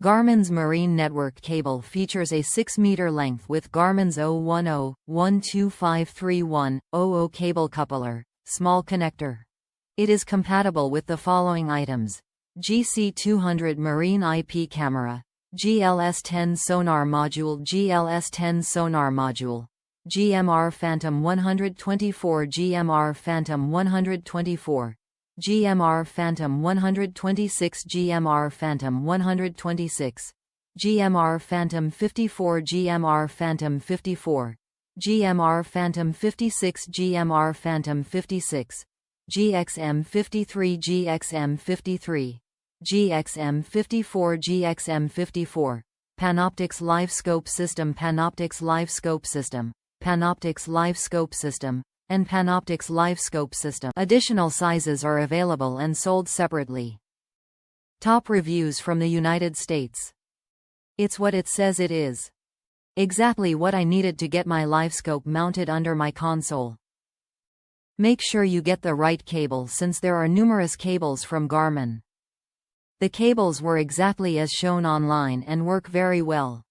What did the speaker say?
Garmin's Marine Network cable features a 6-meter length with Garmin's 010-12531-00 cable coupler, small connector. It is compatible with the following items: GC200 Marine IP camera, GLS-10 Sonar Module GLS-10 Sonar Module, GMR Fantom 124 GMR Fantom 124, GMR Fantom 126 GMR Fantom 126, GMR Fantom 54 GMR Fantom 54, GMR Fantom 56 GMR Fantom 56, GXM 53 GXM 53, GXM 54 GXM 54, Panoptix Live Scope System Panoptix Live Scope System, Panoptix Live Scope System, and Panoptix Live Scope System. Additional sizes are available and sold separately. Top reviews from the United States. It's what it says it is. Exactly what I needed to get my Livescope mounted under my console. Make sure you get the right cable since there are numerous cables from Garmin. The cables were exactly as shown online and work very well.